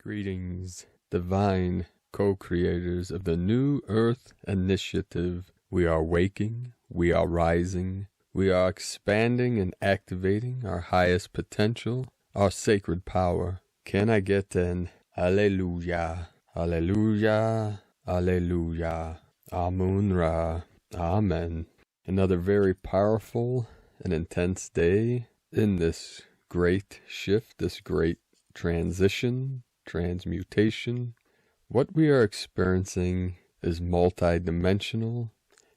Greetings, divine co-creators of the New Earth Initiative. We are waking, we are rising, we are expanding and activating our highest potential, our sacred power. Can I get an Alleluia, Alleluia, Alleluia, Amun-Ra, Amen. Another very powerful and intense day in this great shift, this great transition, transmutation. What we are experiencing is multidimensional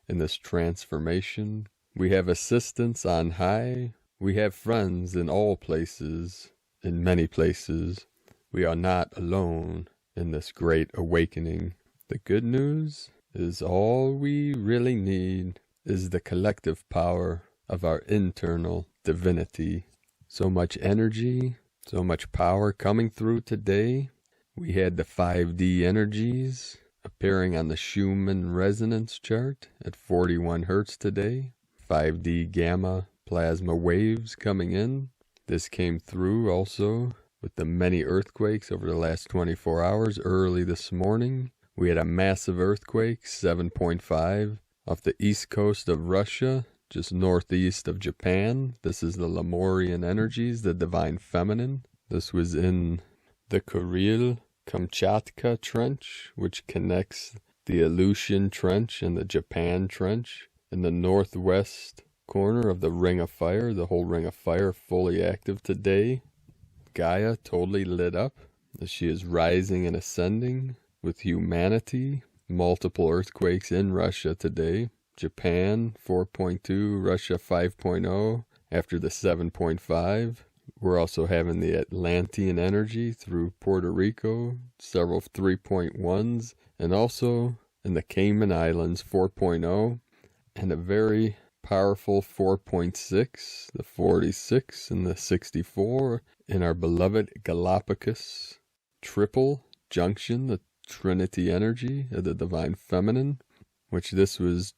in this transformation. We have assistance on high. We have friends in all places, in many places. We are not alone in this great awakening. The good news is all we really need is the collective power of our internal divinity. So much energy, so much power coming through today. We had the 5D energies appearing on the Schumann resonance chart at 41 Hertz today. 5D gamma plasma waves coming in. This came through also with the many earthquakes over the last 24 hours. Early this morning, we had a massive earthquake, 7.5, off the east coast of Russia, just northeast of Japan. This is the Lemurian energies, the divine feminine. This was in the Kuril-Kamchatka Trench, which connects the Aleutian Trench and the Japan Trench. In the northwest corner of the Ring of Fire, the whole Ring of Fire fully active today. Gaia totally lit up as she is rising and ascending with humanity. Multiple earthquakes in Russia today. Japan 4.2, Russia 5.0 after the 7.5. We're also having the Atlantean energy through Puerto Rico, several 3.1s, and also in the Cayman Islands 4.0, and a very powerful 4.6, the 46 and the 64 in our beloved Galactics triple junction, the Trinity energy of the divine feminine, which this was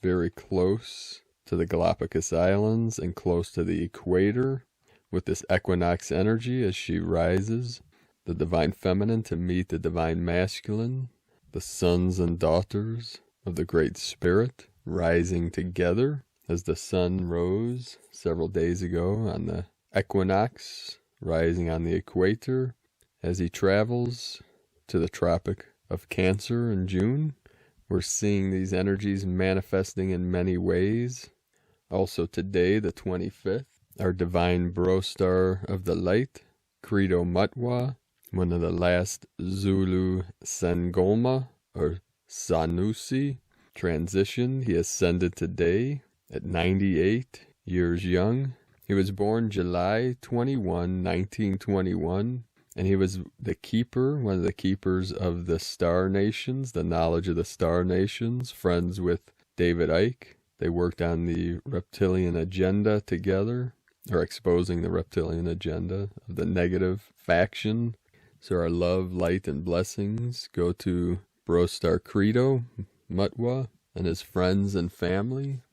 very close to the Galapagos Islands and close to the equator with this equinox energy as she rises, the divine feminine to meet the divine masculine, the sons and daughters of the Great Spirit rising together as the sun rose several days ago on the equinox, rising on the equator as he travels to the Tropic of Cancer in June. We're seeing these energies manifesting in many ways. Also today, the 25th, our divine bro star of the light, Credo Mutwa, one of the last Zulu Sangoma or Sanusi transition. He ascended today at 98 years young. He was born July 21, 1921. And he was the keeper, one of the keepers of the star nations, the knowledge of the star nations, friends with David Icke. They worked on the reptilian agenda together, or exposing the reptilian agenda of the negative faction. So our love, light, and blessings go to Brostar Credo, Mutwa, and his friends and family,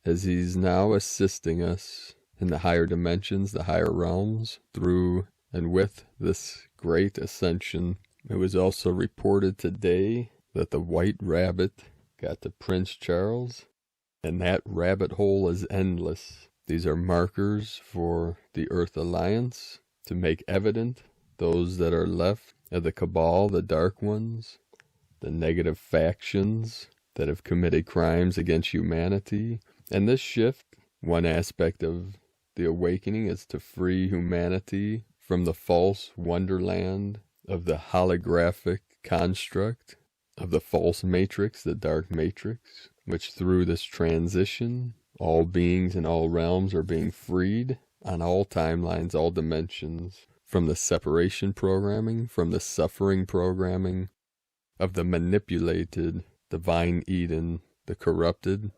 as he's now assisting us in the higher dimensions, the higher realms, through and with this great ascension. It was also reported today that the white rabbit got to Prince Charles, and that rabbit hole is endless. These are markers for the Earth Alliance to make evident those that are left of the cabal, the dark ones, the negative factions that have committed crimes against humanity. And this shift, one aspect of the awakening, is to free humanity from the false wonderland of the holographic construct of the false matrix, the dark matrix, which through this transition, all beings in all realms are being freed on all timelines, all dimensions, from the separation programming, from the suffering programming of the manipulated divine Eden, the corrupted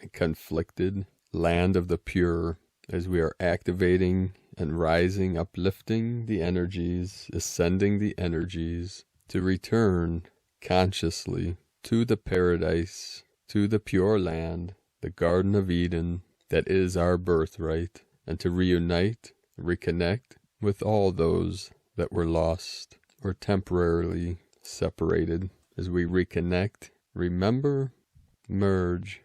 and conflicted land of the pure, as we are activating and rising, uplifting the energies, ascending the energies, to return consciously to the paradise, to the pure land, the Garden of Eden that is our birthright, and to reunite, reconnect with all those that were lost or temporarily separated. As we reconnect, remember, merge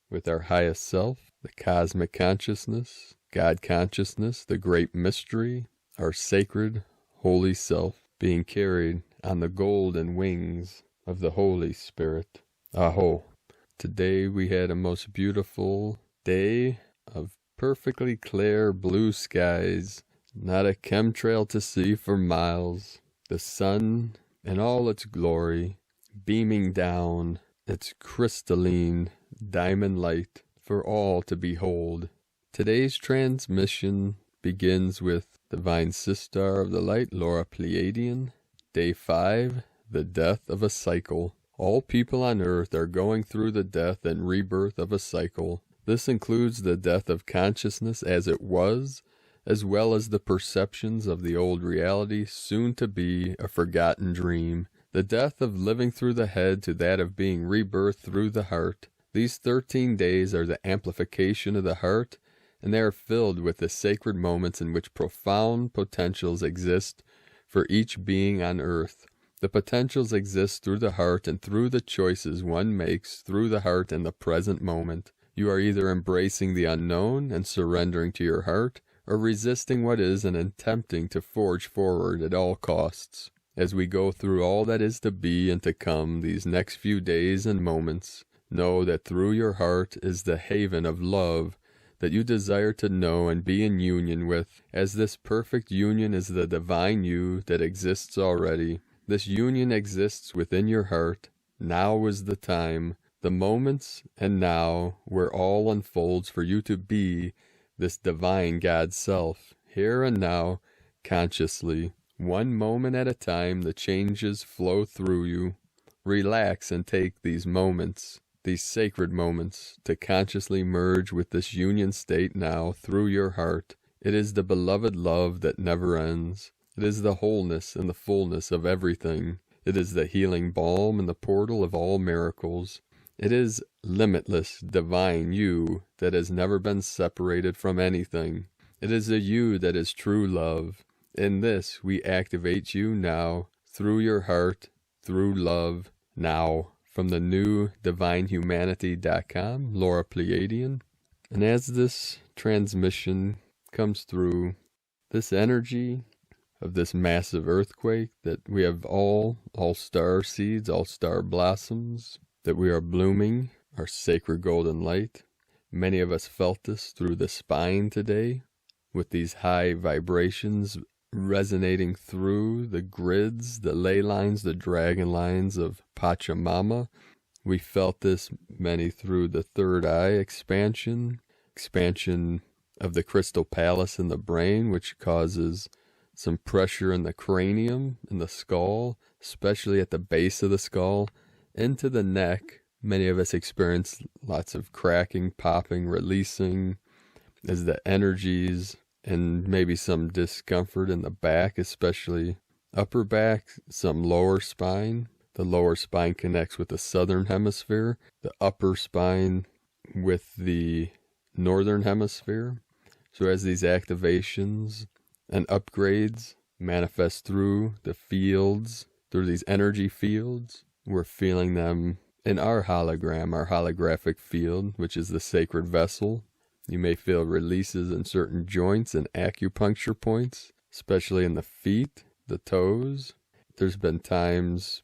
with our highest self, the cosmic consciousness, God consciousness, the great mystery, our sacred, holy self, being carried on the golden wings of the Holy Spirit. Aho. Today we had a most beautiful day of perfectly clear blue skies, not a chemtrail to see for miles. The sun in all its glory, beaming down its crystalline diamond light for all to behold. Today's transmission begins with Divine Sister of the Light, Laura Pleiadian. Day 5, the death of a cycle. All people on earth are going through the death and rebirth of a cycle. This includes the death of consciousness as it was, as well as the perceptions of the old reality, soon to be a forgotten dream. The death of living through the head to that of being rebirthed through the heart. These 13 days are the amplification of the heart, and they are filled with the sacred moments in which profound potentials exist for each being on earth. The potentials exist through the heart and through the choices one makes through the heart in the present moment. You are either embracing the unknown and surrendering to your heart, or resisting what is and attempting to forge forward at all costs. As we go through all that is to be and to come these next few days and moments, know that through your heart is the haven of love that you desire to know and be in union with, as this perfect union is the divine you that exists already. This union exists within your heart. Now is the time, the moments, and now, where all unfolds for you to be this divine God self, here and now, consciously. One moment at a time, the changes flow through you. Relax and take these moments, these sacred moments, to consciously merge with this union state now through your heart. It is the beloved love that never ends. It is the wholeness and the fullness of everything. It is the healing balm and the portal of all miracles. It is limitless, divine you that has never been separated from anything. It is a you that is true love. In this, we activate you now, through your heart, through love, now. From the new divinehumanity.com, Laura Pleiadian. And as this transmission comes through, this energy of this massive earthquake, that we have all star seeds, all star blossoms, that we are blooming, our sacred golden light. Many of us felt this through the spine today, with these high vibrations resonating through the grids, the ley lines, the dragon lines of Pachamama. We felt this many through the third eye expansion of the crystal palace in the brain, which causes some pressure in the cranium, in the skull, especially at the base of the skull, into the neck. Many of us experience lots of cracking, popping, releasing, as the energies, and maybe some discomfort in the back, especially upper back, some lower spine. The lower spine connects with the southern hemisphere, the upper spine with the northern hemisphere. So as these activations and upgrades manifest through the fields, through these energy fields, we're feeling them in our hologram, our holographic field, which is the sacred vessel. You may feel releases in certain joints and acupuncture points, especially in the feet, the toes. There's been times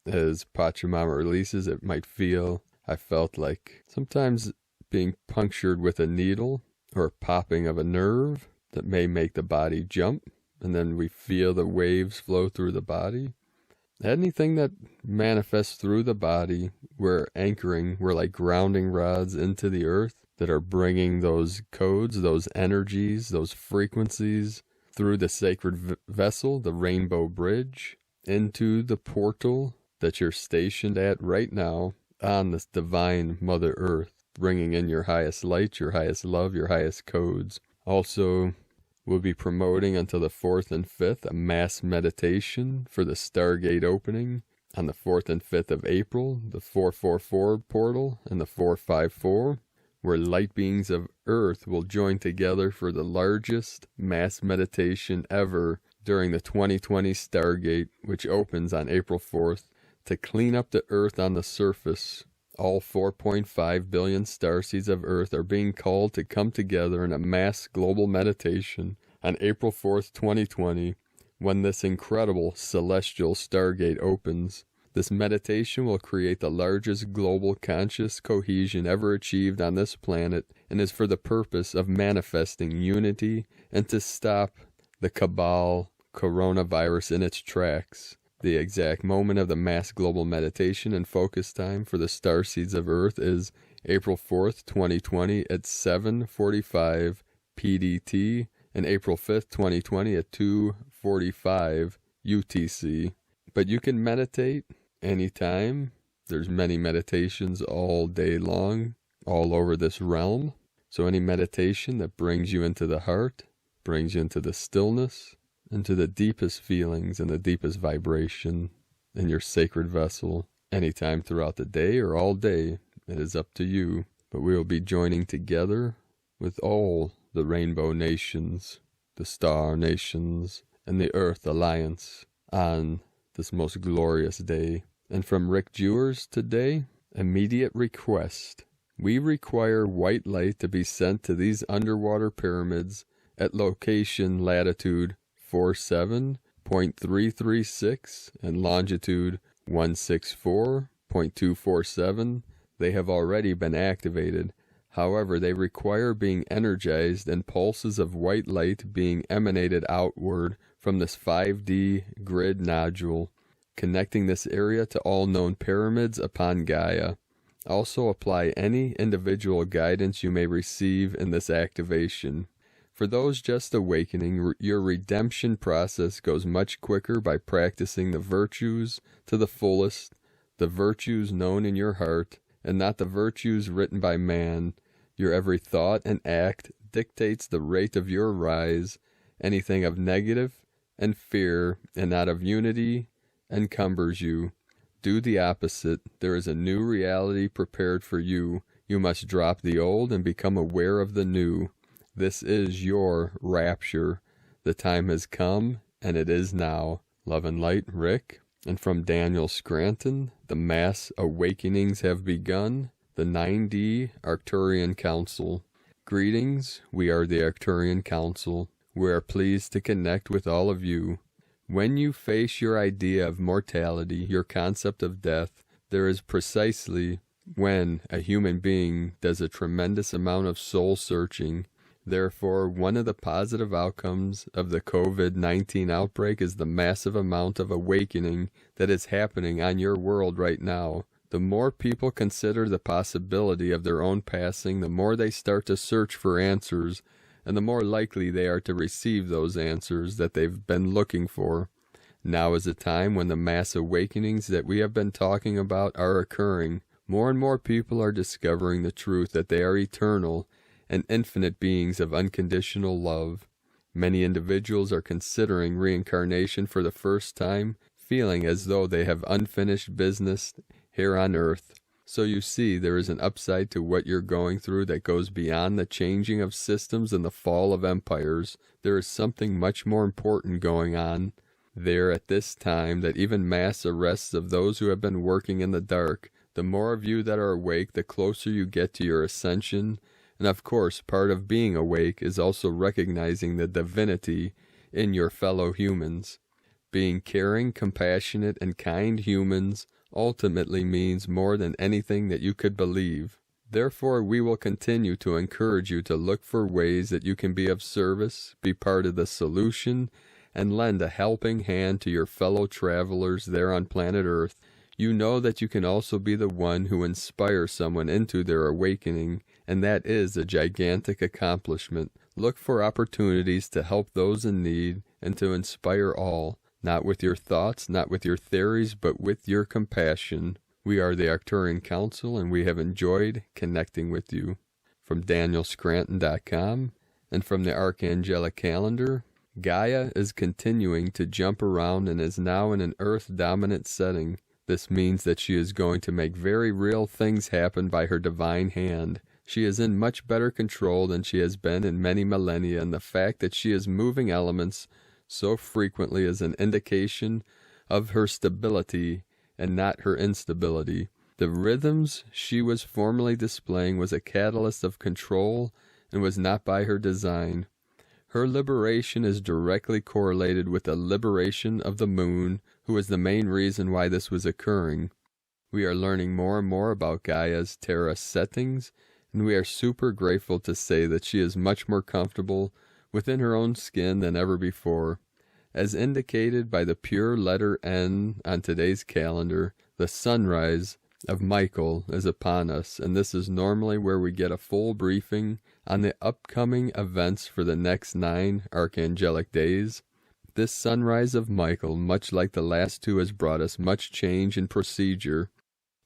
as Pachamama releases, I felt like sometimes being punctured with a needle or popping of a nerve that may make the body jump, and then we feel the waves flow through the body. Anything that manifests through the body, we're like grounding rods into the earth that are bringing those codes, those energies, those frequencies through the sacred vessel, the rainbow bridge, into the portal that you're stationed at right now on this divine Mother Earth, bringing in your highest light, your highest love, your highest codes. Also, we'll be promoting until the 4th and 5th a mass meditation for the Stargate opening on the 4th and 5th of April, the 444 portal and the 454, where light beings of Earth will join together for the largest mass meditation ever during the 2020 Stargate, which opens on April 4th, to clean up the Earth on the surface. All 4.5 billion starseeds of Earth are being called to come together in a mass global meditation on April 4th, 2020, when this incredible celestial Stargate opens. This meditation will create the largest global conscious cohesion ever achieved on this planet and is for the purpose of manifesting unity and to stop the cabal coronavirus in its tracks. The exact moment of the mass global meditation and focus time for the starseeds of Earth is April 4th, 2020 at 7:45 PDT and April 5th, 2020 at 2:45 UTC. But you can meditate anytime. There's many meditations all day long, all over this realm. So any meditation that brings you into the heart, brings you into the stillness, into the deepest feelings and the deepest vibration in your sacred vessel, anytime throughout the day or all day, it is up to you. But we will be joining together with all the Rainbow Nations, the Star Nations, and the Earth Alliance on this most glorious day. And from Rick Jewers today, immediate request. We require white light to be sent to these underwater pyramids at location latitude 47.336 and longitude 164.247. They have already been activated. However, they require being energized and pulses of white light being emanated outward from this 5D grid nodule, connecting this area to all known pyramids upon Gaia. Also apply any individual guidance you may receive in this activation. For those just awakening, your redemption process goes much quicker by practicing the virtues to the fullest, the virtues known in your heart, and not the virtues written by man. Your every thought and act dictates the rate of your rise. Anything of negative and fear and not of unity encumbers you. Do the opposite. There is a new reality prepared for you. You must drop the old and become aware of the new. This is your rapture. The time has come, and it is now. Love and light, Rick. And from Daniel Scranton, the mass awakenings have begun. The 9D Arcturian Council. Greetings, we are the Arcturian Council. We are pleased to connect with all of you. When you face your idea of mortality, your concept of death, there is precisely when a human being does a tremendous amount of soul searching. Therefore, one of the positive outcomes of the COVID-19 outbreak is the massive amount of awakening that is happening on your world right now. The more people consider the possibility of their own passing, the more they start to search for answers, and the more likely they are to receive those answers that they've been looking for. Now is a time when the mass awakenings that we have been talking about are occurring. More and more people are discovering the truth that they are eternal and infinite beings of unconditional love. Many individuals are considering reincarnation for the first time, feeling as though they have unfinished business here on Earth. So you see, there is an upside to what you're going through that goes beyond the changing of systems and the fall of empires. There is something much more important going on there at this time, that even mass arrests of those who have been working in the dark. The more of you that are awake, the closer you get to your ascension. And of course, part of being awake is also recognizing the divinity in your fellow humans. Being caring, compassionate, and kind humans ultimately means more than anything that you could believe. Therefore, we will continue to encourage you to look for ways that you can be of service, be part of the solution, and lend a helping hand to your fellow travelers there on planet Earth. You know that you can also be the one who inspires someone into their awakening, and that is a gigantic accomplishment. Look for opportunities to help those in need and to inspire all, not with your thoughts, not with your theories, but with your compassion. We are the Arcturian Council, and we have enjoyed connecting with you. From DanielScranton.com and from the Archangelic Calendar, Gaia is continuing to jump around and is now in an Earth-dominant setting. This means that she is going to make very real things happen by her divine hand. She is in much better control than she has been in many millennia, and the fact that she is moving elements so frequently as an indication of her stability and not her instability. The rhythms she was formerly displaying was a catalyst of control and was not by her design. Her liberation is directly correlated with the liberation of the moon, who is the main reason why this was occurring. We are learning more and more about Gaia's Terra settings, and we are super grateful to say that she is much more comfortable within her own skin than ever before. As indicated by the pure letter N on today's calendar, the sunrise of Michael is upon us, and this is normally where we get a full briefing on the upcoming events for the next 9 archangelic days. This sunrise of Michael, much like the last 2, has brought us much change in procedure.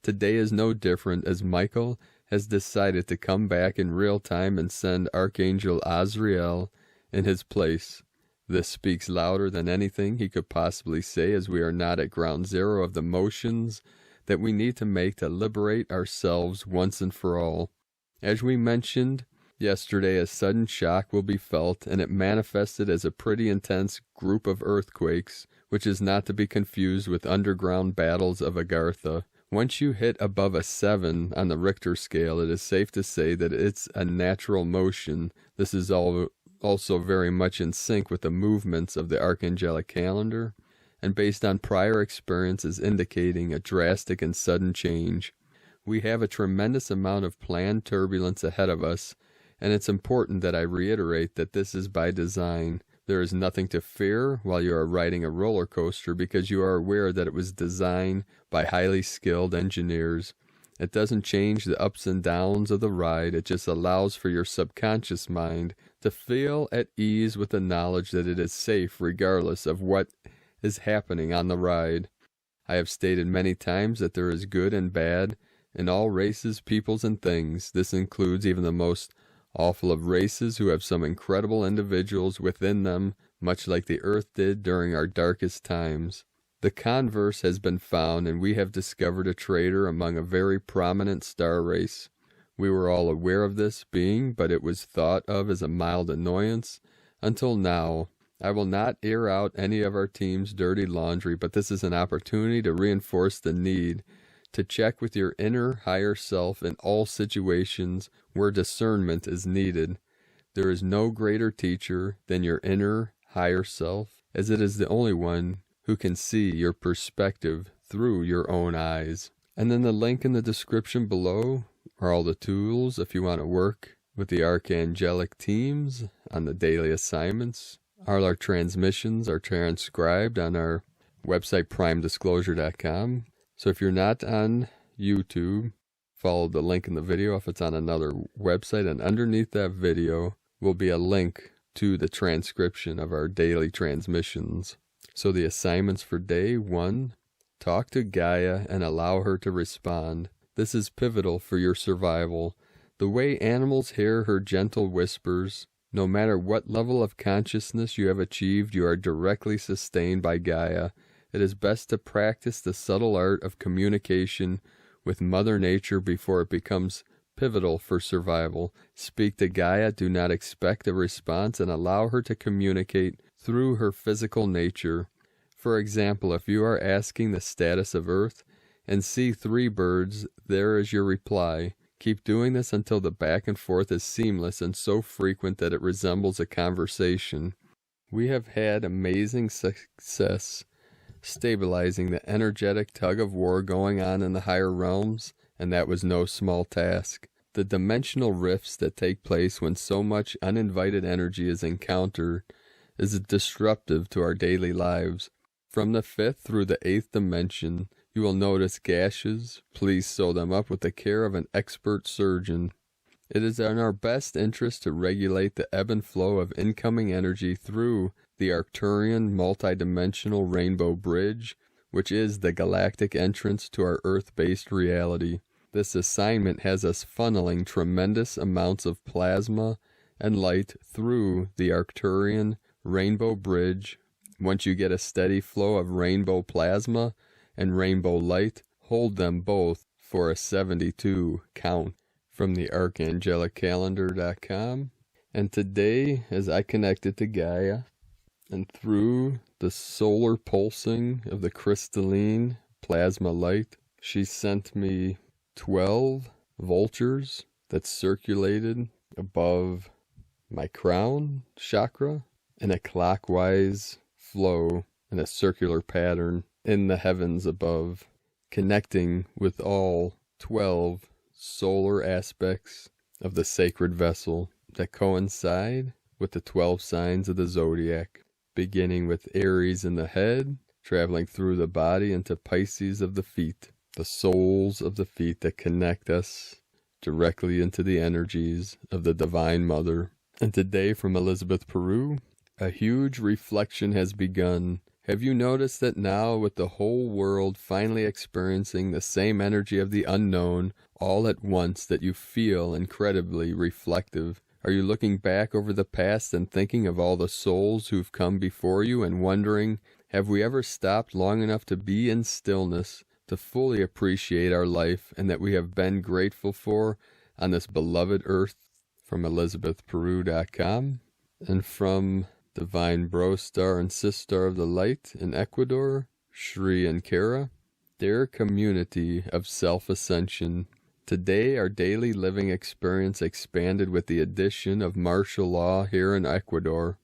Today is no different, as Michael has decided to come back in real time and send Archangel Azrael in his place. This speaks louder than anything he could possibly say, as we are not at ground zero of the motions that we need to make to liberate ourselves once and for all. As we mentioned yesterday, a sudden shock will be felt, and it manifested as a pretty intense group of earthquakes, which is not to be confused with underground battles of Agartha. Once you hit above a 7 on the Richter scale, it is safe to say that it's a natural motion. This is also very much in sync with the movements of the archangelic calendar, and based on prior experiences indicating a drastic and sudden change. We have a tremendous amount of planned turbulence ahead of us, and it's important that I reiterate that this is by design. There is nothing to fear while you are riding a roller coaster, because you are aware that it was designed by highly skilled engineers. It doesn't change the ups and downs of the ride, it just allows for your subconscious mind to feel at ease with the knowledge that it is safe regardless of what is happening on the ride. I have stated many times that there is good and bad in all races, peoples, and things. This includes even the most awful of races who have some incredible individuals within them, much like the Earth did during our darkest times. The converse has been found, and we have discovered a traitor among a very prominent star race. We were all aware of this being, but it was thought of as a mild annoyance until now. I will not air out any of our team's dirty laundry, but this is an opportunity to reinforce the need to check with your inner higher self in all situations where discernment is needed. There is no greater teacher than your inner higher self, as it is the only one who can see your perspective through your own eyes. And then the link in the description below are all the tools if you want to work with the archangelic teams on the daily assignments. All our transmissions are transcribed on our website, primedisclosure.com. So if you're not on YouTube, follow the link in the video if it's on another website, and underneath that video will be a link to the transcription of our daily transmissions. So the assignments for day 1, talk to Gaia and allow her to respond. This is pivotal for your survival. The way animals hear her gentle whispers, no matter what level of consciousness you have achieved, you are directly sustained by Gaia. It is best to practice the subtle art of communication with Mother Nature before it becomes pivotal for survival. Speak to Gaia, do not expect a response, and allow her to communicate through her physical nature. For example, if you are asking the status of Earth and see 3 birds, there is your reply. Keep doing this until the back and forth is seamless and so frequent that it resembles a conversation. We have had amazing success stabilizing the energetic tug-of-war going on in the higher realms, and that was no small task. The dimensional rifts that take place when so much uninvited energy is encountered is disruptive to our daily lives. From the 5th through the 8th dimension, you will notice gashes. Please sew them up with the care of an expert surgeon. It is in our best interest to regulate the ebb and flow of incoming energy through the Arcturian multidimensional rainbow bridge, which is the galactic entrance to our Earth-based reality. This assignment has us funneling tremendous amounts of plasma and light through the Arcturian rainbow bridge. Once you get a steady flow of rainbow plasma and rainbow light, hold them both for a 72 count. From the archangelicalendar.com. And today, as I connected to Gaia, And through the solar pulsing of the crystalline plasma light, she sent me 12 vultures that circulated above my crown chakra in a clockwise flow in a circular pattern in the heavens above, connecting with all 12 solar aspects of the sacred vessel that coincide with the 12 signs of the zodiac, beginning with Aries in the head, traveling through the body into Pisces of the feet, the soles of the feet that connect us directly into the energies of the Divine Mother. And today from Elizabeth, Peru, a huge reflection has begun. Have you noticed that now, with the whole world finally experiencing the same energy of the unknown all at once, that you feel incredibly reflective? Are you looking back over the past and thinking of all the souls who've come before you and wondering, have we ever stopped long enough to be in stillness, to fully appreciate our life and that we have been grateful for on this beloved earth? From ElizabethPeru.com and from Divine Bro Star and Sistar of the Light in Ecuador, Shri and Kara, their community of self-ascension. Today, our daily living experience expanded with the addition of martial law here in Ecuador.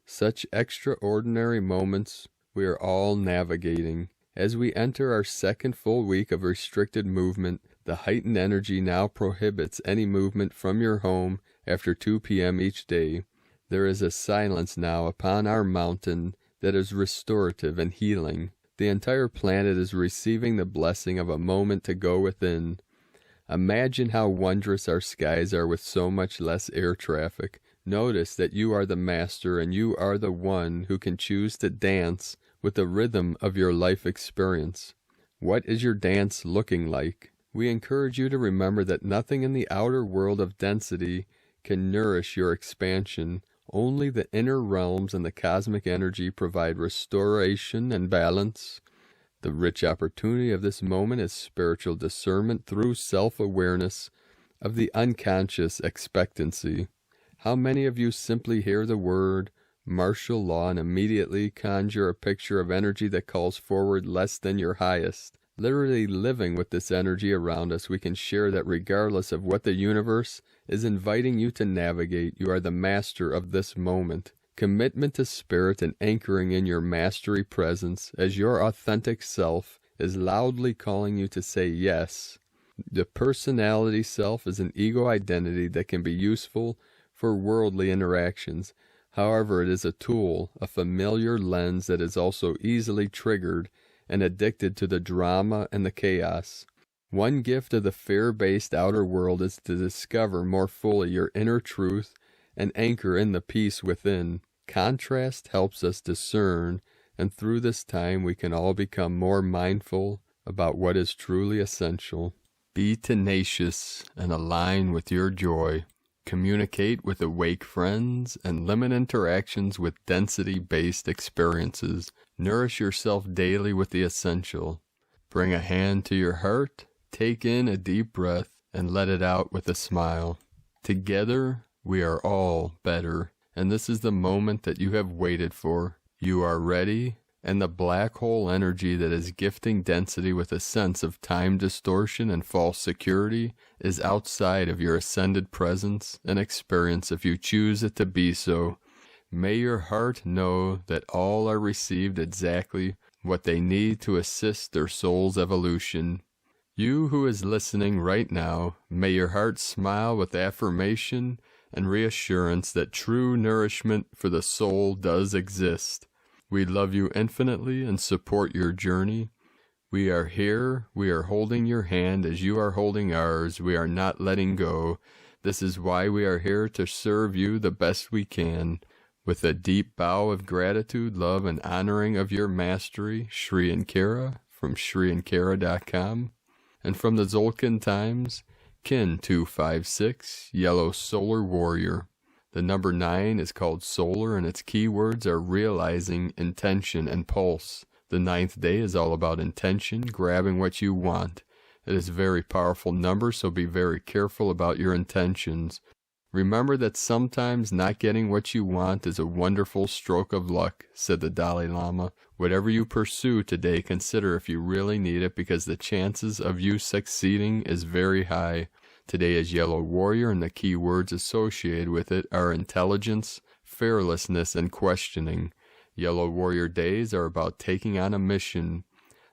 Such extraordinary moments we are all navigating. As we enter our second full week of restricted movement, the heightened energy now prohibits any movement from your home after 2 p.m. each day. There is a silence now upon our mountain that is restorative and healing. The entire planet is receiving the blessing of a moment to go within. Imagine how wondrous our skies are with so much less air traffic. Notice that you are the master and you are the one who can choose to dance with the rhythm of your life experience. What is your dance looking like? We encourage you to remember that nothing in the outer world of density can nourish your expansion. Only the inner realms and the cosmic energy provide restoration and balance. The rich opportunity of this moment is spiritual discernment through self-awareness of the unconscious expectancy. How many of you simply hear the word martial law and immediately conjure a picture of energy that calls forward less than your highest? Literally living with this energy around us, we can share that regardless of what the universe is inviting you to navigate, you are the master of this moment. Commitment to spirit and anchoring in your mastery presence as your authentic self is loudly calling you to say yes. The personality self is an ego identity that can be useful for worldly interactions. However, it is a tool, a familiar lens that is also easily triggered and addicted to the drama and the chaos. One gift of the fear-based outer world is to discover more fully your inner truth and anchor in the peace within. Contrast helps us discern, and through this time we can all become more mindful about what is truly essential. Be tenacious and align with your joy. Communicate with awake friends and limit interactions with density-based experiences. Nourish yourself daily with the essential. Bring a hand to your heart, take in a deep breath, and let it out with a smile. Together, we are all better, and this is the moment that you have waited for. You are ready, and the black hole energy that is gifting density with a sense of time distortion and false security is outside of your ascended presence and experience if you choose it to be so. May your heart know that all are received exactly what they need to assist their soul's evolution. You who is listening right now, may your heart smile with affirmation and reassurance that true nourishment for the soul does exist. We love you infinitely and support your journey. We are here. We are holding your hand as you are holding ours. We are not letting go. This is why we are here to serve you the best we can. With a deep bow of gratitude, love, and honoring of your mastery, Shri and Kara from ShriandKara.com. And from the Zolkin Times, Kin 256, Yellow Solar Warrior. The number 9 is called solar, and its keywords are realizing, intention, and pulse. The 9th day is all about intention, grabbing what you want. It is a very powerful number, so be very careful about your intentions. Remember that sometimes not getting what you want is a wonderful stroke of luck, said the Dalai Lama. Whatever you pursue today, consider if you really need it, because the chances of you succeeding is very high. Today is Yellow Warrior, and the key words associated with it are intelligence, fearlessness, and questioning. Yellow Warrior days are about taking on a mission.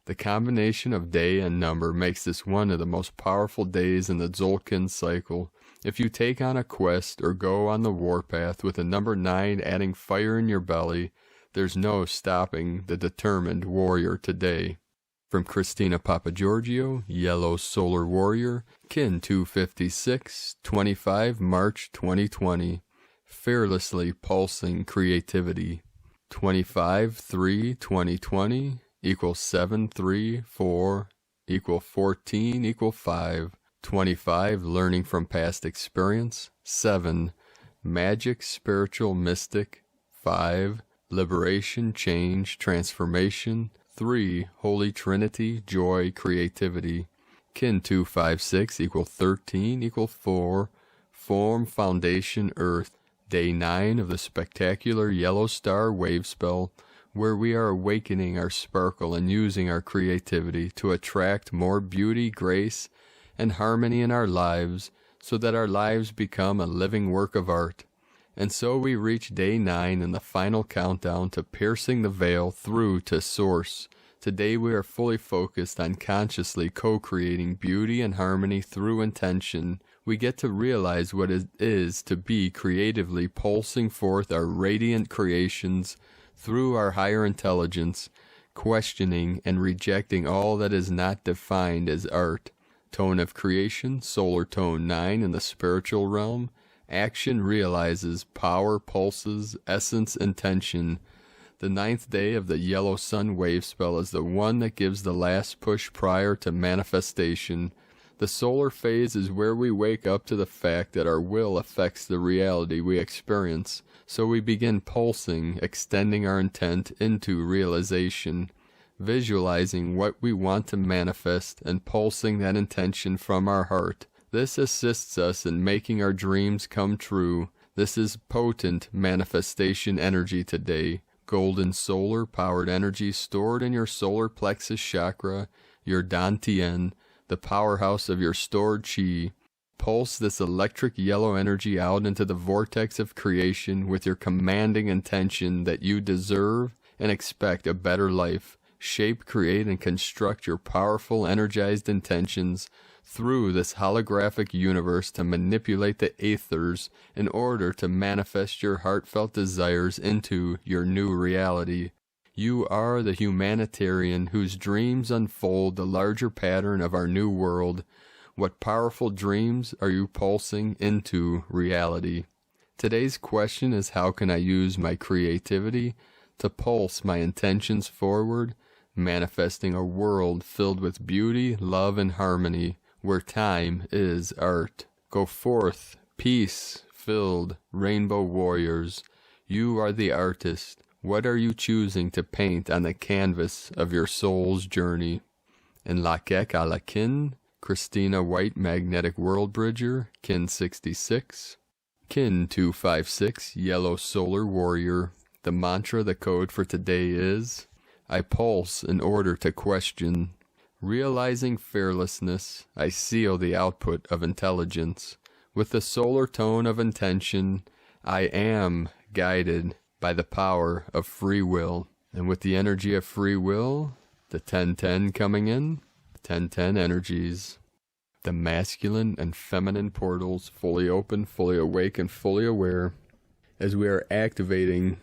The combination of day and number makes this one of the most powerful days in the Tzolk'in cycle. If you take on a quest or go on the warpath with a number 9 adding fire in your belly, there's no stopping the determined warrior today. From Christina Papagiorgio, Yellow Solar Warrior, Kin 256, 25 March 2020. Fearlessly pulsing creativity. 25-3-2020 equals 7-3-4 equal 14 equal 5. 25 learning from past experience. 7 magic, spiritual, mystic. 5 liberation, change, transformation. 3 Holy Trinity, joy, creativity. Kin 256 equal 13 equal 4 form, foundation, earth. Day 9 of the spectacular Yellow Star wave spell, where we are awakening our sparkle and using our creativity to attract more beauty, grace, and harmony in our lives, so that our lives become a living work of art. And so we reach day 9 in the final countdown to piercing the veil through to Source. Today we are fully focused on consciously co-creating beauty and harmony through intention. We get to realize what it is to be creatively pulsing forth our radiant creations through our higher intelligence, questioning and rejecting all that is not defined as art. Tone of creation, solar tone 9 in the spiritual realm. Action realizes, power pulses, essence, intention. The 9th day of the Yellow Sun wave spell is the one that gives the last push prior to manifestation. The solar phase is where we wake up to the fact that our will affects the reality we experience, so we begin pulsing, extending our intent into realization, visualizing what we want to manifest and pulsing that intention from our heart. This assists us in making our dreams come true. This is potent manifestation energy today. Golden solar powered energy stored in your solar plexus chakra, your Dantian, the powerhouse of your stored chi. Pulse this electric yellow energy out into the vortex of creation with your commanding intention that you deserve and expect a better life. Shape, create, and construct your powerful, energized intentions through this holographic universe to manipulate the aethers in order to manifest your heartfelt desires into your new reality. You are the humanitarian whose dreams unfold the larger pattern of our new world. What powerful dreams are you pulsing into reality? Today's question is, how can I use my creativity to pulse my intentions forward, manifesting a world filled with beauty, love, and harmony, where time is art. Go forth, peace-filled rainbow warriors. You are the artist. What are you choosing to paint on the canvas of your soul's journey? In Icke à la Kin, Christina White Magnetic World Bridger, Kin 66. Kin 256, Yellow Solar Warrior. The mantra, the code for today is, I pulse in order to question. Realizing fearlessness, I seal the output of intelligence. With the solar tone of intention, I am guided by the power of free will. And with the energy of free will, the 1010 coming in, 1010 energies. The masculine and feminine portals fully open, fully awake, and fully aware as we are activating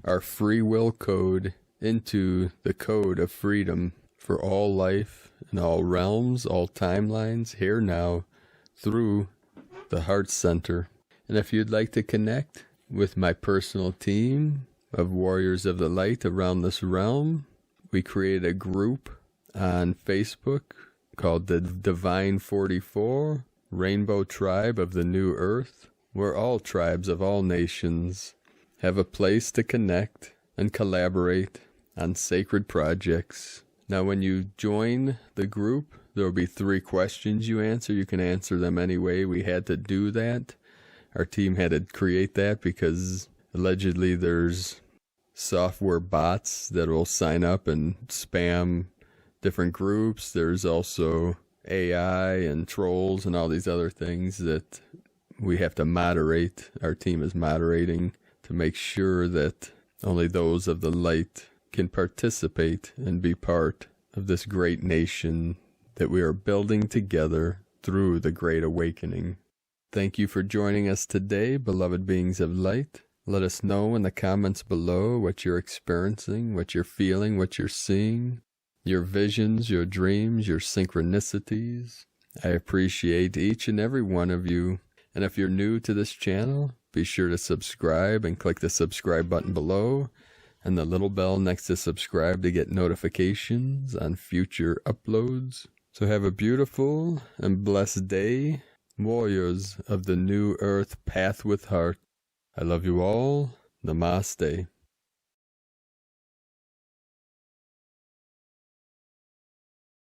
our free will code into the code of freedom for all life in all realms, all timelines, here now, through the heart center. And if you'd like to connect with my personal team of Warriors of the Light around this realm, we created a group on Facebook called the Divine 44 Rainbow Tribe of the New Earth, where all tribes of all nations have a place to connect and collaborate on sacred projects. Now, when you join the group, there will be 3 questions you answer. You can answer them any way. We had to do that our team had to create that because allegedly there's software bots that will sign up and spam different groups. There's also AI and trolls and all these other things that we have to moderate. Our team is moderating to make sure that only those of the light can participate and be part of this great nation that we are building together through the Great Awakening. Thank you for joining us today, beloved beings of light. Let us know in the comments below what you're experiencing, what you're feeling, what you're seeing, your visions, your dreams, your synchronicities. I appreciate each and every one of you. And if you're new to this channel, be sure to subscribe and click the subscribe button below and the little bell next to subscribe to get notifications on future uploads. So have a beautiful and blessed day, warriors of the new earth path with heart. I love you all. Namaste.